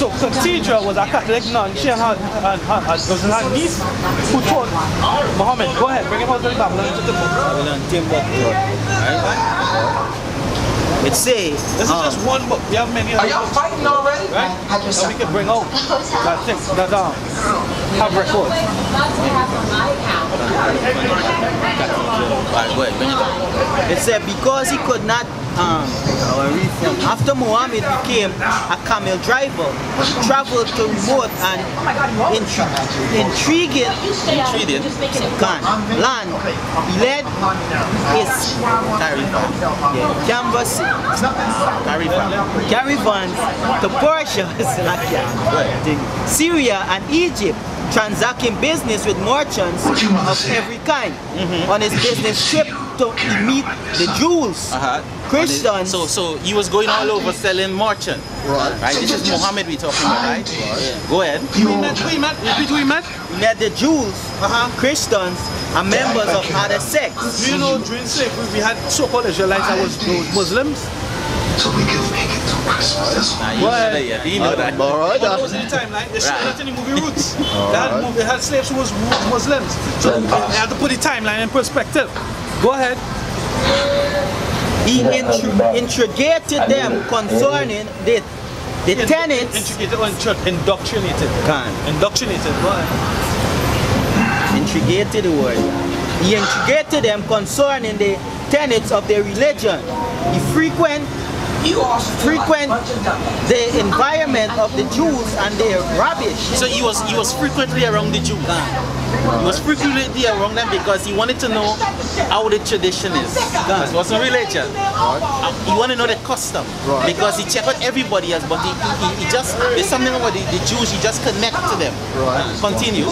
So Khadija was a Catholic nun. She and her niece who taught Muhammad. Go ahead, bring him out to the Babylon to the book. It say this is just one book. We have many. Are y'all fighting already? Right? So we can bring out that thing that have records. It said because he could not after Muhammad became a camel driver, he traveled to remote and intriguing land. He led his caravans to Persia, Syria and Egypt, transacting business with merchants of every kind. On his business trip to meet the Jews, Christians. So he was going all over selling merchant. Right. This is Muhammad we talking about, right? Yeah. Go ahead. We met the Jews, Christians, and members of other sects. Do you know during slavery we had so-called Israelites that was Muslims? So we can make it to Christmas. You know that. That was in the timeline. They showed in the movie Roots. They had slaves who was Muslims. So they had to put the timeline in perspective. Go ahead. He interrogated them concerning the tenets. Indoctrinated. Indoctrinated. Go ahead. Interrogated the word. He interrogated them concerning the tenets of their religion. He frequent the environment of the Jews and their rubbish. So he was frequently around the Jews. He was frequently around them because he wanted to know how the tradition is. It wasn't religion. He wanted to know the custom because he checked out everybody else, but he just there's something about the Jews. He just connect to them. Continue.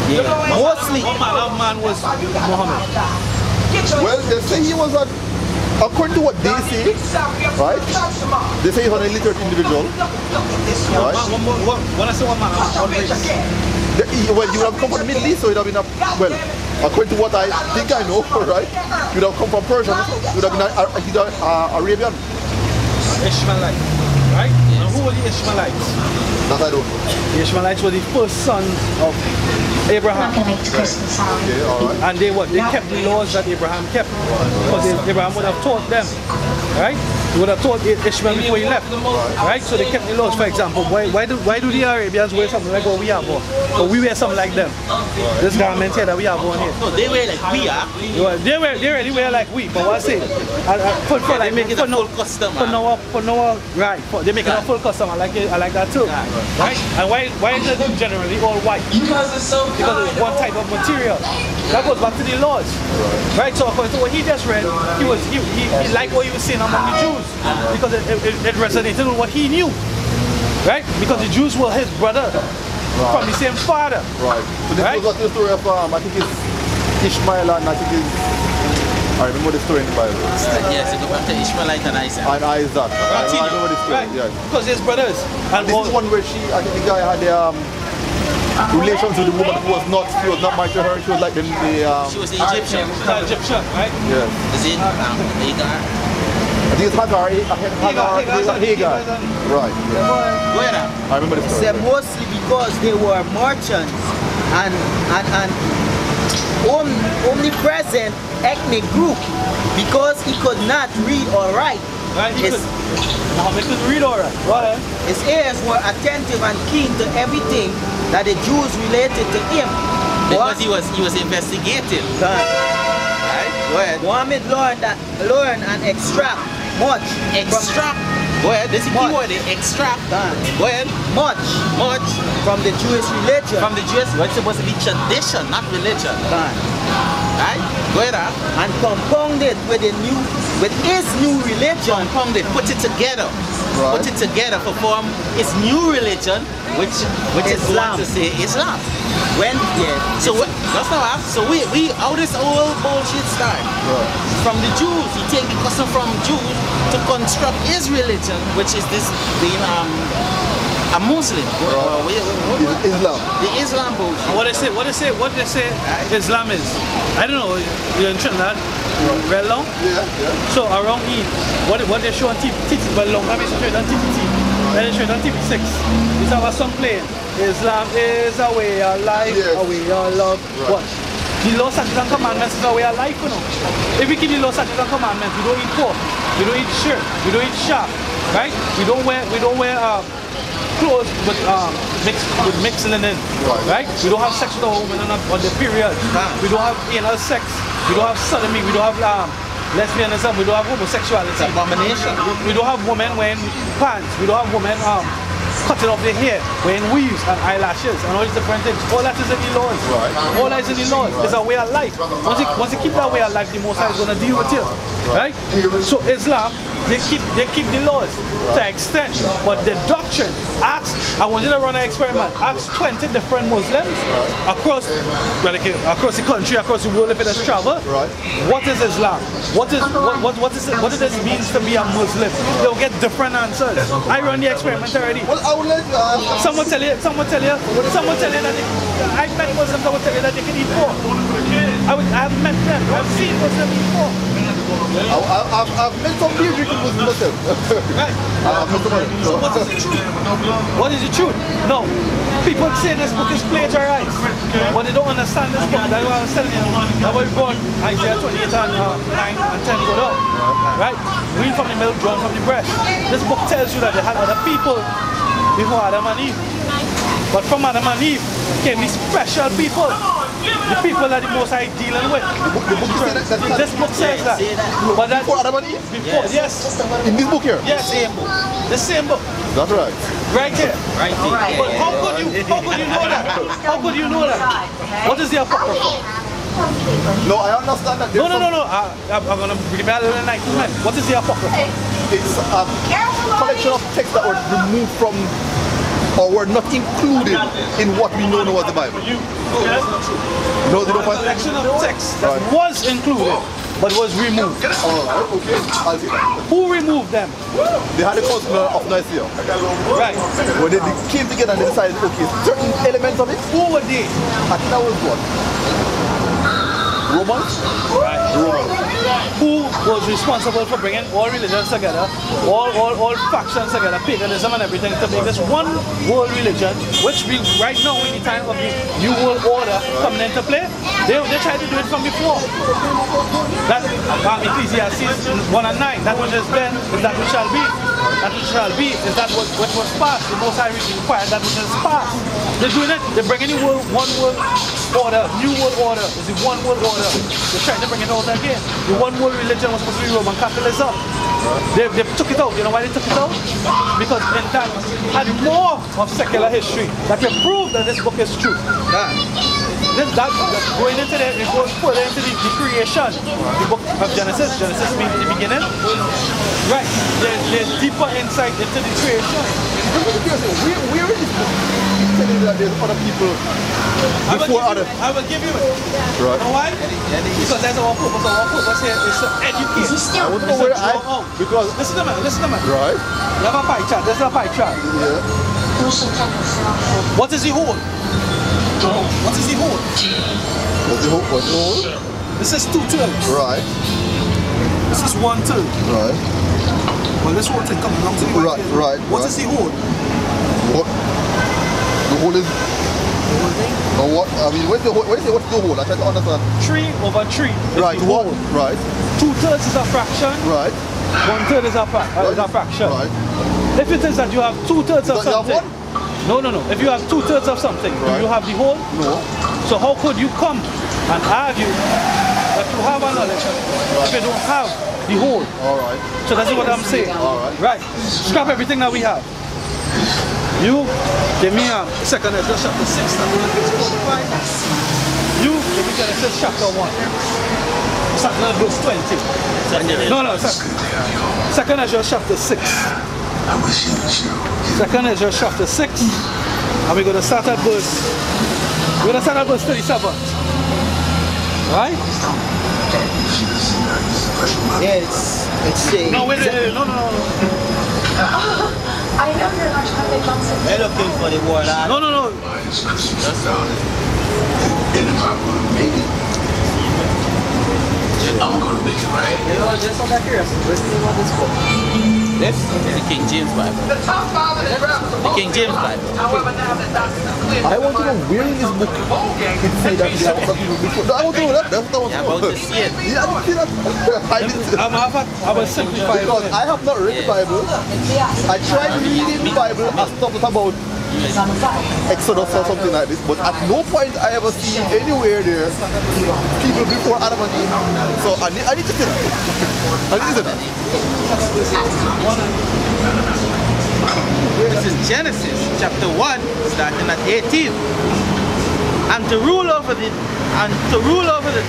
Yeah. Mostly, what man was Muhammad? Well, they say he was according to what they say, right? They say he's an illiterate individual, right? When I say one man, well, you would have come from the Middle East, so you'd have been well, according to what I think I know, right? You'd have come from Persia, you would have been Arabian. Ishmaelite, right? And who were the Ishmaelites? That I don't know. The Ishmaelites were the first sons of Abraham. Okay, all right. And they kept the laws that Abraham kept. Because Abraham would have taught them. Right? He would have taught Ishmael before he left. Right? So they kept the laws. For example, why do the Arabians wear something like what we have on? But we wear something like them. This garment here that we have on here. No, they wear like we are. They really wear like we, but what I say? They make it a full custom. Right. They make it a full custom. I like that too. Right? And why is it generally all white? Because it's so because it's one type of material. That goes back to the laws. Right? So according to what he just read, he liked what he was saying among the Jews. Because it resonated with what he knew. Right? Because the Jews were his brother. From the same father. Right. So this was the story of I think it's Ishmael and I think it's I remember the story in the Bible. Yes, it goes back to Ishmaelite and Isaac. And Isaac. I remember the story. Right. Yes. Because his brothers. And this is one where I think the guy had relations with the woman who was not married to her. She was like she was the Egyptian. Egyptian, right? Yes. Is it Hagar? I think it's Hagar. Hagar. Right. Yeah. Go ahead. I remember the story. It's mostly because they were merchants and omnipresent ethnic group because he could not read or write. Right, he couldn't read or write. Right. His ears were attentive and keen to everything that the Jews related to him. Because he was investigating. Right? Go ahead. Muhammad learn and extract much. Go ahead. This is the keyword. Extract. Go ahead. Much from the Jewish religion. From the Jewish, it's supposed to be tradition, not religion. Right? Go ahead. And compounded with his new religion. Compounded. Put it together. Right. Put it together to form his new religion, which is Islam. To say Islam. So that's not so how this whole bullshit start? Right. From the Jews, he take the custom from Jews to construct his religion, which is this being a Muslim. Islam. The Islam bullshit. What they say Islam is. I don't know, you're in Trinidad, very long? Yeah. So around here, what they show on TV, well long, I mean on TTT. Then it's on TV6. It's our song playing. Islam is a way of life, a way of love. What? The law, statutes and commandments is a way of life, you know. If we keep the law, statutes and commandments, we don't eat pork, we don't eat shrimp, we don't eat shark, right? We don't wear clothes with mixed linen, right? We don't have sex with a woman on the period. We don't have anal sex. We don't have sodomy. We don't have lesbianism. We don't have homosexuality. Abomination. We don't have women wearing pants. We don't have women cutting off their hair, wearing weaves and eyelashes and all these different things. All that is in the laws. All that is in the laws. It's a way of life. Once you keep that way of life, the Most High is going to deal with you, right? So Islam, they keep the laws to an extent, but the doctrine. I want you to run an experiment. Ask 20 different Muslims across the country, across the world, if it has traveled. What is Islam? What does it mean to be a Muslim? They'll get different answers. I run the experiment already. Well, I will let Someone tell you that I met Muslims that will tell you that they can eat pork. I've met them. I've seen Muslims eat pork. I've met some beer drinking Muslims myself. Right. So what is the truth? What is the truth? No. People say this book is plagiarized, but they don't understand this book. That's what I was telling you. That's why we brought Isaiah 28 and 9 and 10 go down. Right? Read from the milk, drawn from the breast. This book tells you that they had other people before Adam and Eve. But from Adam and Eve came these special people. The people that the Most High dealing with. This book says that. But that before Adam and Eve? Before, yes. In this book here? Yes, same book. The same book. That's right. Right here. Right here. But how could you know that? How could you know that? What is the Apocrypha? No, I understand that. No. I'm going to give you a little enlightenment. What is the Apocrypha? It's a collection of texts that were removed from or were not included in what we know now as the Bible. No, they don't find a collection of texts that was included but was removed. Alright, okay. I'll see that. Who removed them? They had a council of Nicaea. Right. When they came together and they decided, okay, certain elements of it. Who were they? I think that was what? Romans? Right. Romans. Who was responsible for bringing all religions together, all factions together, paganism and everything, to make this one world religion, which we right now in the time of the New World Order coming into play, they tried to do it from before. That Ecclesiastes 1 and 9, that which is then is that which shall be. That which shall be is that which was past. The Most High required that which is past. They're doing it. They're bringing the one world order, new world order. It's the one world order. They're trying to bring it out again. The one world religion was supposed to be Roman Catholicism. They took it out. You know why they took it out? Because in that had more of secular history that can prove that this book is true. Going into that, it goes further into the creation, the book of Genesis. Genesis means the beginning. Right. There's deeper insight into the creation. Where is this book? It's telling you that there's other people before others. I will give you it. Right. You know why? Because that's our purpose. Our purpose here is to educate. I wouldn't know where because listen to me. Right. You have a pie chart. This is a pie chart. Yeah. What is the whole? What is the whole? What's the whole? This is 2/3. Right. This is 1/3. Right. Well, this whole thing comes along to the right. What is the whole? What? The whole is. The whole thing? Or what? I mean, what's the whole? I try to understand. 3/3. Right. What? Right. 2/3 is a fraction. Right. 1/3 is a fraction. Right. If it is that you have 2/3 of something. No. If you have 2/3 of something, do you have the whole? No. So how could you come and argue that you have a knowledge if you don't have the whole? Alright. So that's what I'm saying. Alright. Right. Scrap everything that we have. You give me a second Ezra chapter 6. You give me Genesis chapter 1. Second verse 20. No. Second Ezra chapter 6. Second Ezra chapter 6. And we're going to start at verse 37. Right? Yes, it's saying. No, wait. No. I know you're not trying to make nonsense. They're looking for the word. No. And if I'm gonna make it, I'm gonna make it right. You know, just on that curiosity, where's the name of this book? This is the King James Bible. The King James Bible. I want to know where in this book it say that there are people before. No, I want to know that. That's what I want to know. About to see it. Yeah, I didn't see that. I didn't see that. I'm a simplify Because I have not read the Bible. I tried reading the Bible and stuff about Exodus or something like this, but at no point I ever see anywhere there people before Adam and Eve. So I need to see that. I need to see that. This is Genesis chapter 1, starting at 18. And to rule over the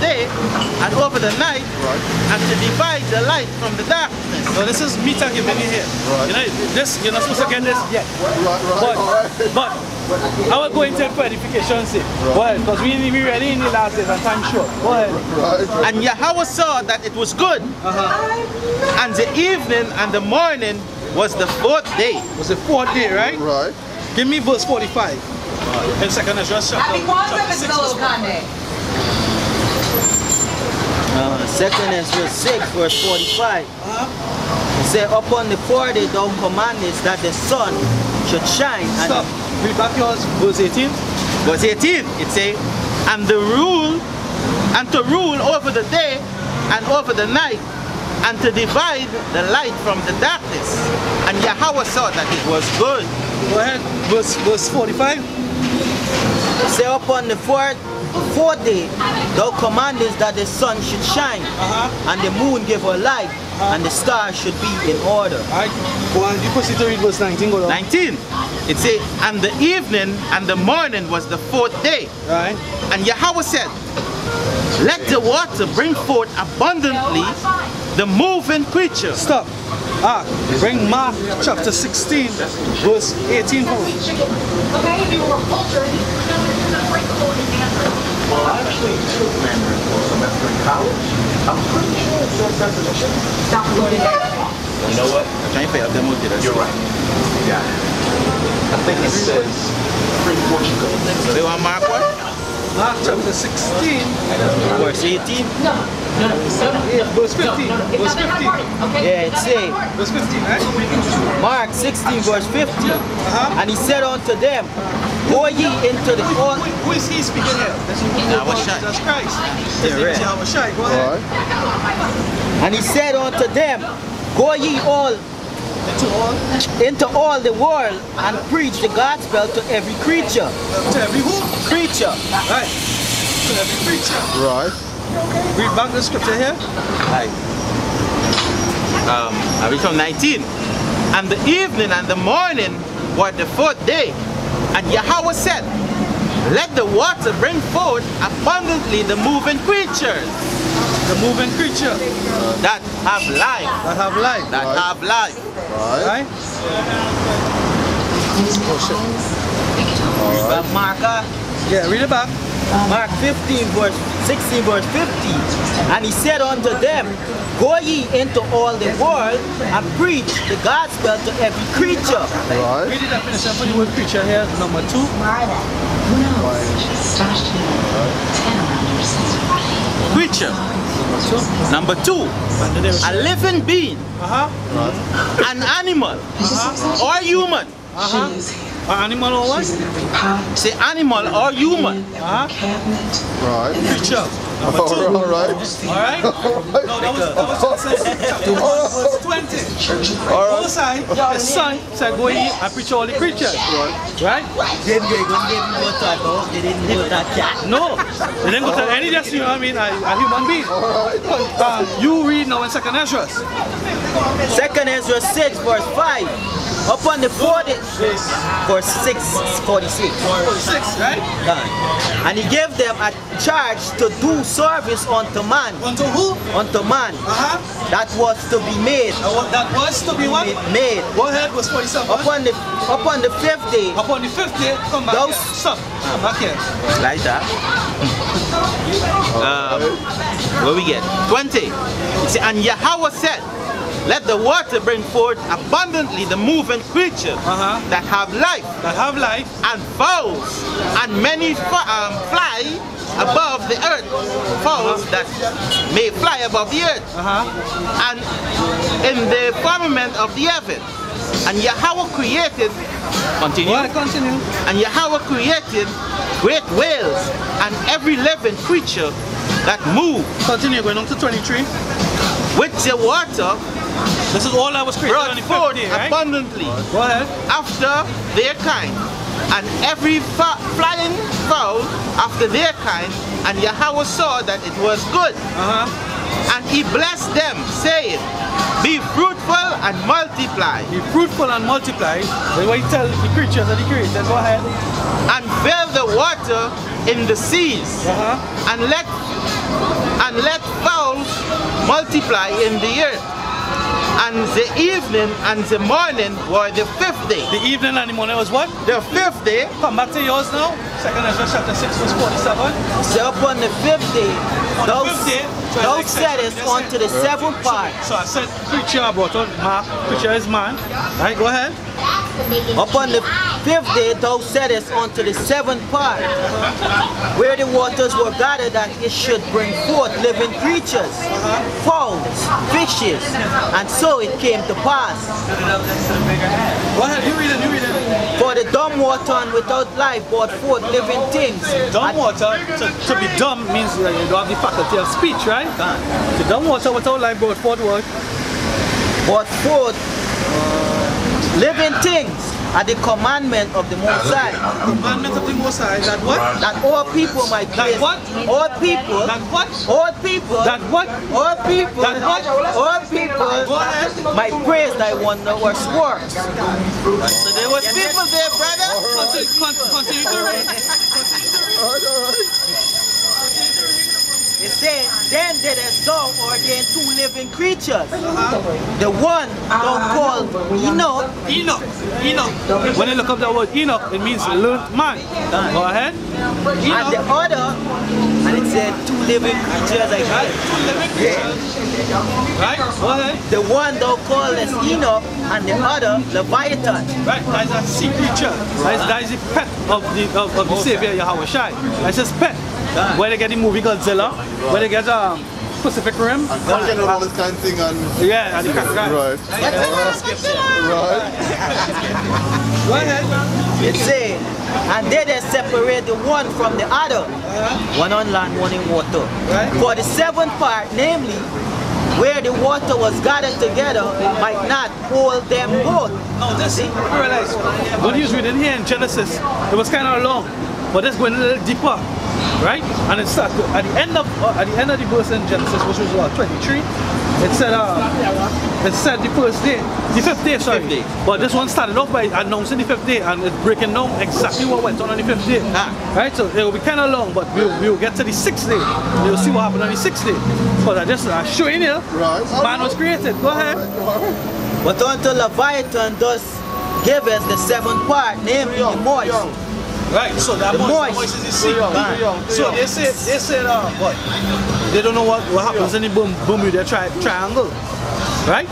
day and over the night, and to divide the light from the darkness. So this is me talking about here. Right. You know, this you're not supposed to get this yet. But I will go into it for edification's sake. Go ahead, because we ready in the last days and time short. Go ahead. Right. And Yahweh saw that it was good. And the evening and the morning was the fourth day. It was the fourth day, right? Right. Give me verse 45. In second Ezra chapter 6. Second Ezra 6 verse 45. It says, upon the 4th day thou commandest that the sun should shine. Stop. Read back yours, verse 18. Verse 18, it says, and to rule over the day and over the night, and to divide the light from the darkness. And Yahweh saw that it was good. Go ahead, verse 45. It says, upon the fourth day thou commandest that the sun should shine, and the moon give her light, and the stars should be in order. Alright, go on, you proceed to read verse 19, go down. 19, it says, and the evening and the morning was the fourth day. Right. And Yahweh said, let the water bring forth abundantly the moving creature. Stop. Bring Mark chapter 16, verse 18 forward. Well, I actually took Mandarin for a semester in college. I'm pretty sure it says definition. You know what? I'm trying to figure out them out there. You're right. Yeah. I think it says free Portugal. So they want Mark what? Mark chapter 16, Verse 18. verse 15. Verse 15. Yeah, it say, Verse 15, right? Mark 16 verse 50. And he said unto them, go ye into the all. Who is he speaking here? That's Christ. Yeah, right. Yahweh, go ahead. And he said unto them, go ye all into all the world and preach the gospel to every creature. To every who? Creature. Right. To every creature. Right. Read back the scripture here. Right. I read from 19. And the evening and the morning were the fourth day. And Yahweh said, let the water bring forth abundantly the moving creatures. The moving creature That have life. that have life. That have life. Right. Right? But Mark, Yeah, read it back. Mark 15 verse 16 verse 50. And he said unto them, go ye into all the world and preach the gospel to every creature. Right. Read the definition for the word creature here, number 2. Creature. Number 2. A living being. An animal. Or human. Animal or what? Say animal or human. Right. Creature. All right. Alright? No, that was chapter 1, verse 20. All side, the son said, go ye and preach all the creatures. Right? They didn't go to that cat. No. They didn't go to any just, you know what I mean, a human being. You read now in 2nd Ezra. 2nd Ezra 6 verse 5. Upon the 40th verse 6 46. 46, right? And he gave them a charge to do service unto man. Unto who? Unto man. That was to be made. That was to be what? Made. Go ahead, verse 47. Upon the 5th day. Upon the 5th day, come back here. Stop. Come back here. Like that. What we get? 20. It says, and Yahweh said, let the water bring forth abundantly the moving creatures that have life. That have life. And fowls and many fly above the earth, fowls that may fly above the earth, and in the firmament of the heaven. And Yahweh created, continue. And Yahweh created great whales and every living creature that move. Continue, going on to 23. With the water, this is all I was created brought on the forth 50, right? abundantly. Go ahead. After their kind, and every flying fowl after their kind, and Yahweh saw that it was good. And he blessed them, saying, be fruitful and multiply. Be fruitful and multiply. That's what he tells the creatures that he created. Go ahead. And fill the water in the seas, and let fowls multiply in the earth. And the evening and the morning were the 5th day. The evening and the morning was what? The 5th day. Come back to yours now. 2nd Ezra chapter 6 verse 47. So upon the 5th day, thou settest unto the 7th part. So I said creature I brought on, Mark, creature is man. Alright, go ahead. Upon the 5th day thou settest unto the 7th part, where the waters were gathered, that it should bring forth living creatures, fowls, fishes, and so it came to pass. Go ahead, you read it. For the dumb water and without life brought forth living things. Dumb water, to be dumb means you don't have the faculty of speech, right? The dumb water without life brought forth what? Brought forth living things at the commandment of the Most High. Commandment of the Most High, that what? That all people might praise. That what? All people. That what? All people. That what? All people. That what? All people Go ahead. might praise thy wondrous works. So there was people there, brother. Continue to read. It said, then didst thou ordain 2 living creatures. The one thou called Enoch. Enoch. When you look up the word Enoch, it means learned man. Go ahead. And the other, and it said 2 living creatures again. 2 living creatures. Right? Go ahead. The one thou callest Enoch, and the other Leviathan. Right, that is a sea creature. That is the pet of the Savior Yahweh Shai. That's his pet. Where they get the movie Godzilla, where they get Pacific Rim. And all this kind of thing and... Yeah, and the right. Right. Go ahead. It said, and they separate the one from the other, one on land, one in water. For the 7th part, namely, where the water was gathered together, might not hold them both. No, this, realize, what he was reading here in Genesis, it was kind of long, but let's go a little deeper. Right? And it starts at the end of the verse in Genesis, which was what, 23. It said the first day, the 5th day, sorry. 5th day. But this one started off by announcing the 5th day and it's breaking down exactly what went on the 5th day. Right? So it will be kind of long, but we'll get to the 6th day. We'll see what happened on the 6th day. But I'm showing you, man was created. Go ahead. But unto Leviathan thus giveth the 7th part, namely the moist. Right, so that moist is the sea. So they said what? They don't know what happens in the Bermuda Triangle. Right?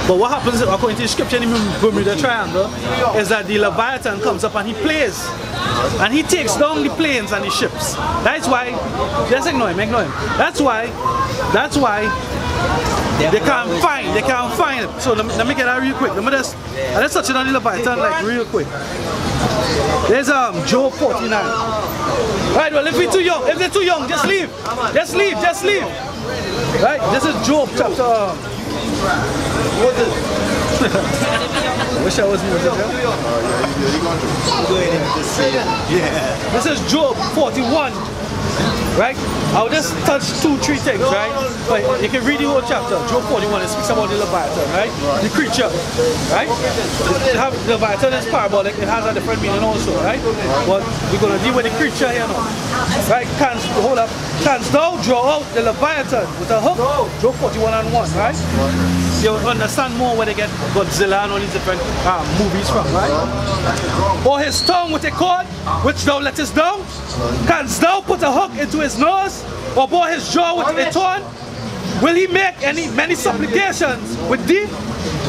But what happens according to the scripture in the Bermuda Triangle is that the Leviathan comes up and he plays. And he takes down the planes and the ships. That's why, just ignore him. That's why they can't find it. So let me get that real quick. Let's touch it on the Leviathan like real quick. There's Job 49. Right, well if they're too young, just leave. Just leave. Right, this is Job chapter wish I was music. This is Job 41. Right? I'll just touch 2-3 things, right? But you can read the whole chapter. Job 41, it speaks about the Leviathan, right? The creature, right? The Leviathan is parabolic, it has a different meaning also, right? But we're going to deal with the creature here now. Right? Hold up. Canst thou draw out the Leviathan with a hook? Job 41 and 1, right? You'll understand more where they get Godzilla and all these different movies from, right? Or his tongue with a cord, which thou lettest down? Canst thou put a hook into his nose, or bore his jaw with a thorn? Will he make many supplications with thee?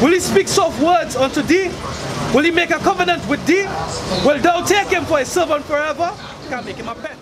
Will he speak soft words unto thee? Will he make a covenant with thee? Will thou take him for a servant forever? Can't make him a pet.